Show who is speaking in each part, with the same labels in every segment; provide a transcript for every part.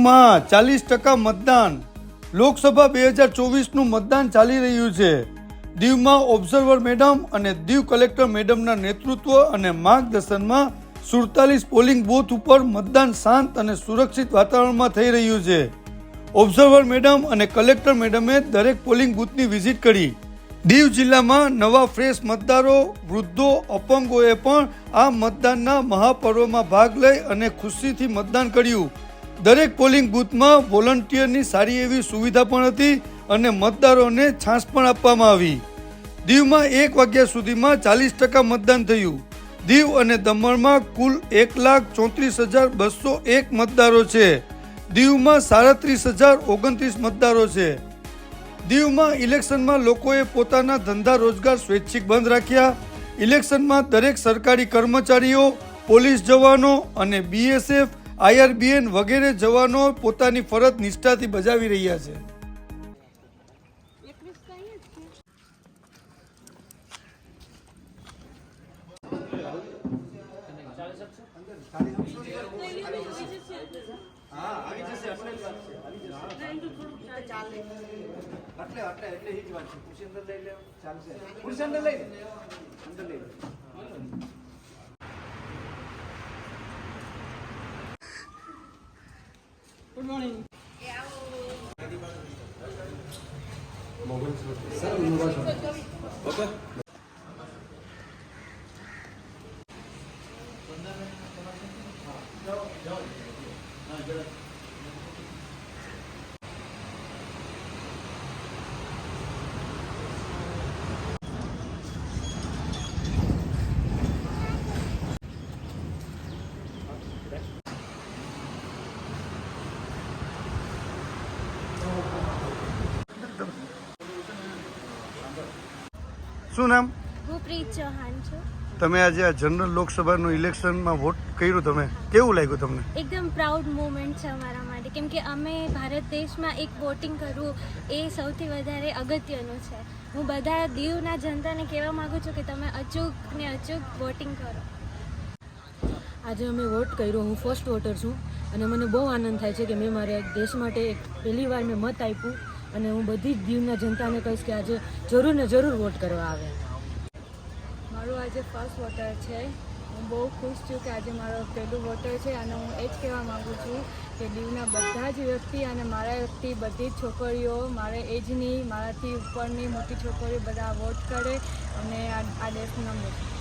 Speaker 1: દીવમાં 40% મતદાન. લોકસભા 2024નું મતદાન ચાલી રહ્યું છે. દીવમાં ઓબ્ઝર્વર મેડમ અને દીવ કલેક્ટર મેડમના નેતૃત્વ અને માર્ગદર્શનમાં 47 પોલિંગ બૂથ ઉપર મતદાન શાંત અને સુરક્ષિત વાતાવરણમાં થઈ રહ્યું છે. ઓબ્ઝર્વર મેડમ અને કલેક્ટર મેડમે દરેક પોલિંગ બૂથની વિઝિટ કરી. દીવ જિલ્લામાં નવા ફ્રેશ મતદારો, વૃદ્ધો, અપંગોએ પણ આ મતદાનના મહાપર્વમાં ભાગ લઈ અને ખુશીથી મતદાન કર્યું. દરેક પોલિંગ બૂથમાં વોલન્ટિયરની સારી એવી સુવિધા પણ હતી અને મતદારોને છાશ પણ આપવામાં આવી. દીવમાં 1 વાગ્યા સુધીમાં 40% મતદાન થયું. દીવ અને દમણમાં કુલ 1,34,201 મતદારો છે. દીવમાં 37,029 મતદારો છે. દીવમાં ઇલેક્શનમાં લોકોએ પોતાના ધંધા રોજગાર સ્વૈચ્છિક બંધ રાખ્યા. ઇલેક્શનમાં દરેક સરકારી કર્મચારીઓ, પોલીસ જવાનો અને BSF, IRBN વગેરે જવાનો પોતાની ફરજ નિષ્ઠાથી બજાવી રહ્યા છે.
Speaker 2: Good morning. ઓકે.
Speaker 1: શું નામ?
Speaker 3: ભૂપ્રીત ચૌહાણ છું.
Speaker 1: તમે આજે આ જનરલ લોકસભાનું ઇલેક્શનમાં વોટ કર્યું, તમે કેવું લાગ્યું તમને?
Speaker 3: એકદમ પ્રાઉડ મોમેન્ટ છે અમારા માટે, કેમ કે અમે ભારત દેશમાં એક વોટિંગ કરવું એ સૌથી વધારે અગત્યનું છે. હું બધા દીવના જનતાને કહેવા માગું છું કે તમે અચૂક ને અચૂક વોટિંગ કરો.
Speaker 4: આજે અમે વોટ કર્યો. હું ફર્સ્ટ વોટર છું અને મને બહુ આનંદ થાય છે કે મેં મારા દેશ માટે પહેલી વાર મેં મત આપ્યું અને હું બધી જ દીવના જનતાને કહીશ કે આજે જરૂર ને જરૂર વોટ કરવા આવે.
Speaker 5: મારું આજે ફર્સ્ટ વોટર છે. હું બહુ ખુશ છું કે આજે મારો પહેલું વોટર છે અને હું એ જ કહેવા માગું છું કે દીવના બધા જ વ્યક્તિ અને મારા વ્યક્તિ બધી જ છોકરીઓ, મારા એજની, મારાથી ઉપરની મોટી છોકરીઓ બધા વોટ કરે અને આ દેશનું નામ રોશન કરે.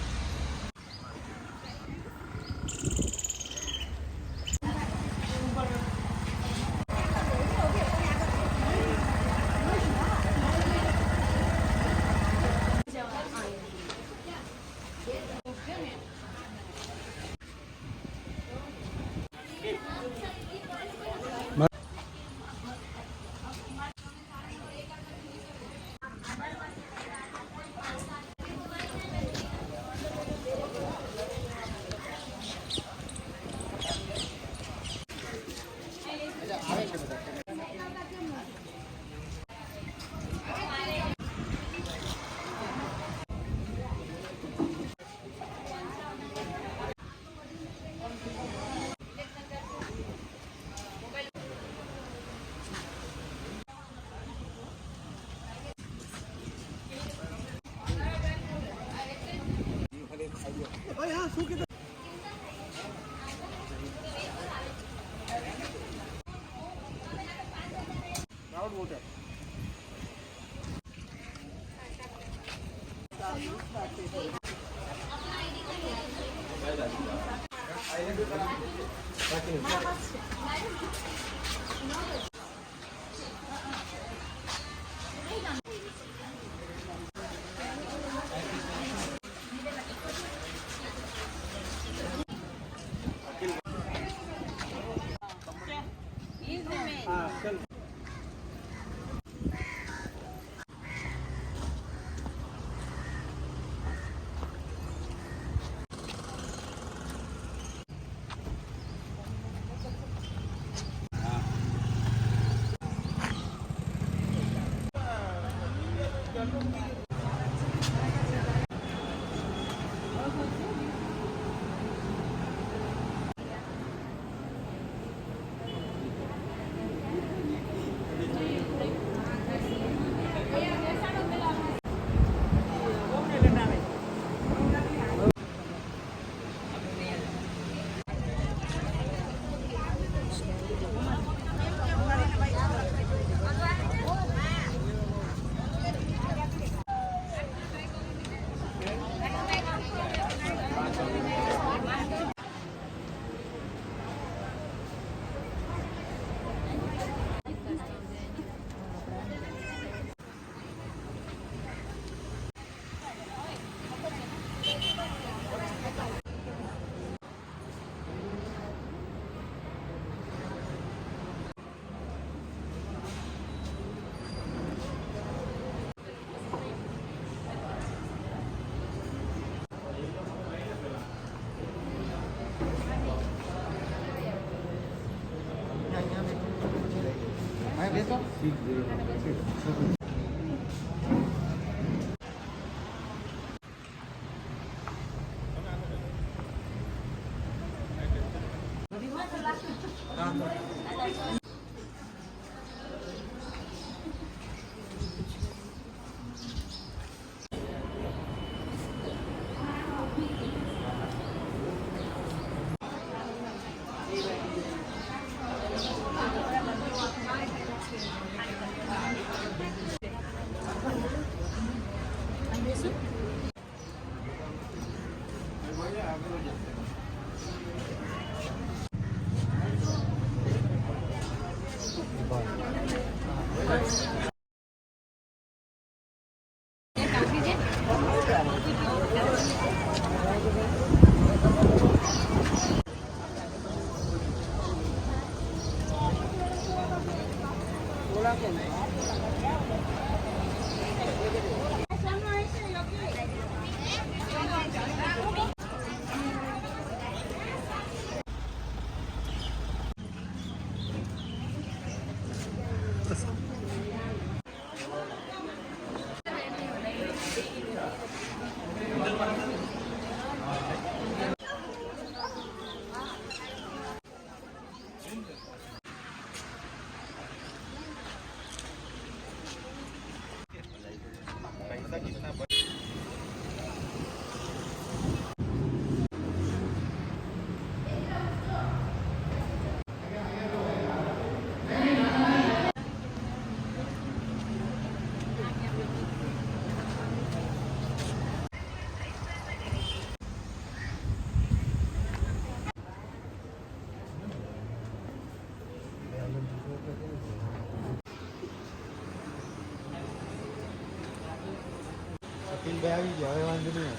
Speaker 1: આવી ગયા, હવે વાંધો નહીં.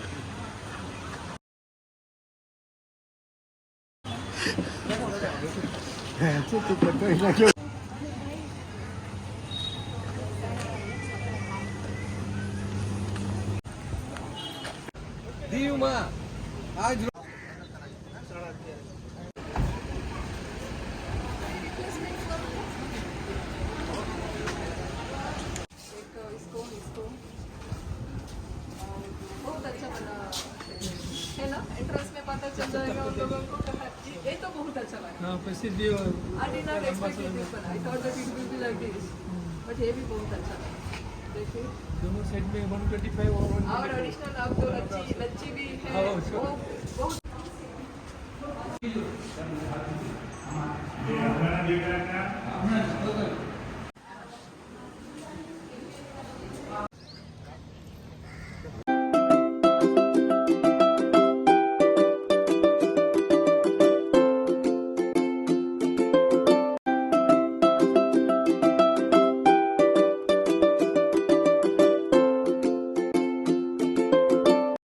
Speaker 1: તું પકડી નાખ્યો. દીવમાં આજ
Speaker 5: है ना, एंट्रेंस में पता चल जाएगा उन लोगों को कहाँ ये तो बहुत अच्छा लगा.
Speaker 1: हाँ, प्रसिद्धि और
Speaker 5: I did not expect it this one. I thought that it will be like this, but ये भी बहुत अच्छा लगा. देखिए
Speaker 1: दोनों साइड में 125 और 125.
Speaker 5: और एडिशनल अब तो लच्छी भी है.
Speaker 1: हाँ,
Speaker 5: वो बहुत
Speaker 6: हमारा